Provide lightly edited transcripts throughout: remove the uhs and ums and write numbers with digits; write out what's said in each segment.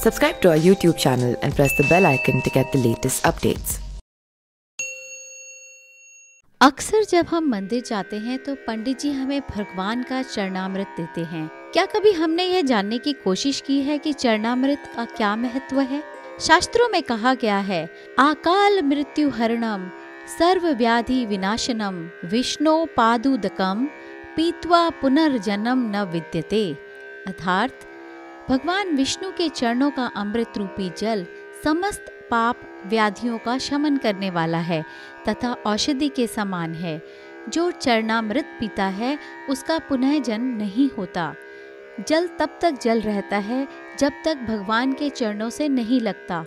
Subscribe to our YouTube channel and press the bell icon to get the latest updates. अक्सर जब हम मंदिर जाते हैं तो पंडित जी हमें भगवान का चरणामृत देते हैं। क्या कभी हमने यह जानने की कोशिश की है कि चरणामृत का क्या महत्व है? शास्त्रों में कहा गया है, आकाल मृत्यु हरणम सर्व व्याधि विनाशनम विष्णु पादुदकम पीत्वा पुनर्जन्म न विद्यते। अर्थात भगवान विष्णु के चरणों का अमृत रूपी जल समस्त पाप व्याधियों का शमन करने वाला है तथा औषधि के समान है। जो चरणामृत पीता है उसका पुनः जन्म नहीं होता। जल तब तक जल रहता है जब तक भगवान के चरणों से नहीं लगता।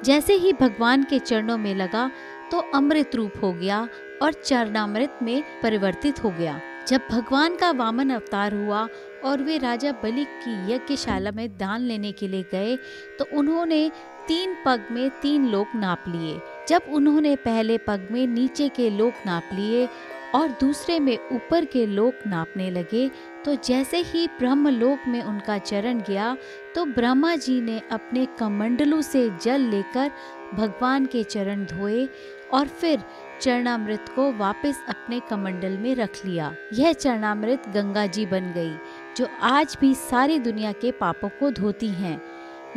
जैसे ही भगवान के चरणों में लगा तो अमृत रूप हो गया और चरणामृत में परिवर्तित हो गया। जब भगवान का वामन अवतार हुआ और वे राजा बलि की यज्ञशाला में दान लेने के लिए गए तो उन्होंने 3 पग में 3 लोक नाप लिए। जब उन्होंने पहले पग में नीचे के लोक नाप लिए और दूसरे में ऊपर के लोक नापने लगे तो जैसे ही ब्रह्मलोक में उनका चरण गया तो ब्रह्मा जी ने अपने कमंडलू से जल लेकर भगवान के चरण धोए और फिर चरणामृत को वापस अपने कमंडल में रख लिया। यह चरणामृत गंगा जी बन गई जो आज भी सारी दुनिया के पापों को धोती हैं।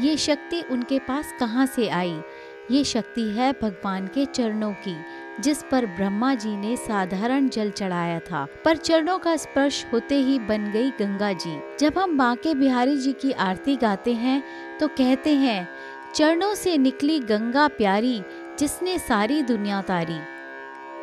ये शक्ति उनके पास कहाँ से आई? ये शक्ति है भगवान के चरणों की, जिस पर ब्रह्मा जी ने साधारण जल चढ़ाया था, पर चरणों का स्पर्श होते ही बन गई गंगा जी। जब हम बांके बिहारी जी की आरती गाते हैं तो कहते हैं, चरणों से निकली गंगा प्यारी जिसने सारी दुनिया तारी।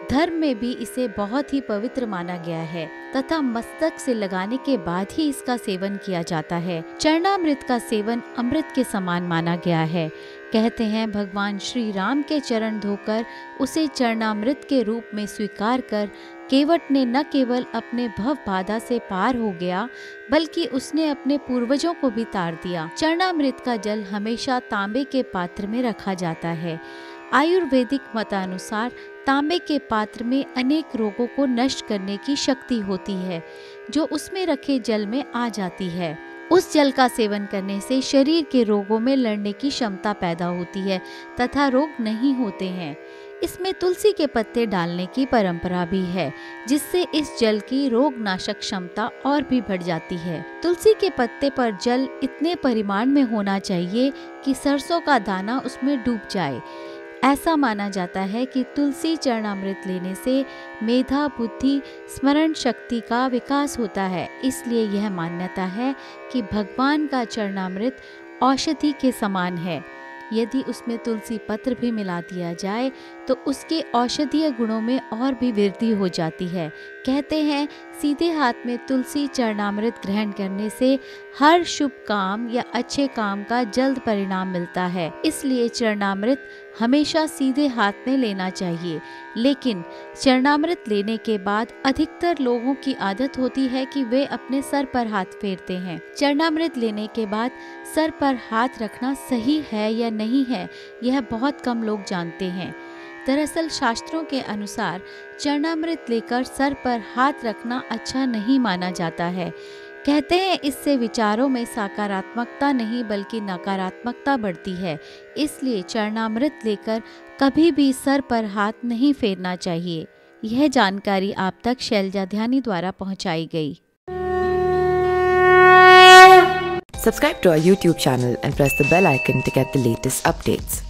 धर्म में भी इसे बहुत ही पवित्र माना गया है तथा मस्तक से लगाने के बाद ही इसका सेवन किया जाता है। चरणामृत का सेवन अमृत के समान माना गया है। कहते हैं भगवान श्री राम के चरण धोकर उसे चरणामृत के रूप में स्वीकार कर केवट ने न केवल अपने भव बाधा से पार हो गया बल्कि उसने अपने पूर्वजों को भी तार दिया। चरणामृत का जल हमेशा तांबे के पात्र में रखा जाता है। आयुर्वेदिक मतानुसार तांबे के पात्र में अनेक रोगों को नष्ट करने की शक्ति होती है जो उसमें रखे जल में आ जाती है। उस जल का सेवन करने से शरीर के रोगों में लड़ने की क्षमता पैदा होती है तथा रोग नहीं होते हैं। इसमें तुलसी के पत्ते डालने की परंपरा भी है जिससे इस जल की रोग नाशक क्षमता और भी बढ़ जाती है। तुलसी के पत्ते पर जल इतने परिमाण में होना चाहिए कि सरसों का दाना उसमें डूब जाए। ऐसा माना जाता है कि तुलसी चरणामृत लेने से मेधा बुद्धि स्मरण शक्ति का विकास होता है। इसलिए यह मान्यता है कि भगवान का चरणामृत औषधि के समान है। यदि उसमें तुलसी पत्र भी मिला दिया जाए तो उसके औषधीय गुणों में और भी वृद्धि हो जाती है। कहते हैं सीधे हाथ में तुलसी चरणामृत ग्रहण करने से हर शुभ काम या अच्छे काम का जल्द परिणाम मिलता है। इसलिए चरणामृत हमेशा सीधे हाथ में लेना चाहिए। लेकिन चरणामृत लेने के बाद अधिकतर लोगों की आदत होती है कि वे अपने सर पर हाथ फेरते हैं। चरणामृत लेने के बाद सर पर हाथ रखना सही है या नहीं है, यह बहुत कम लोग जानते हैं। दरअसल शास्त्रों के अनुसार चरणामृत लेकर सर पर हाथ रखना अच्छा नहीं माना जाता है। कहते हैं इससे विचारों में सकारात्मकता नहीं बल्कि नकारात्मकता बढ़ती है। इसलिए चरणामृत लेकर कभी भी सर पर हाथ नहीं फेरना चाहिए। यह जानकारी आप तक शैलजा ध्यानी द्वारा पहुंचाई गई। Subscribe to our YouTube channel and press the bell icon to get the latest updates.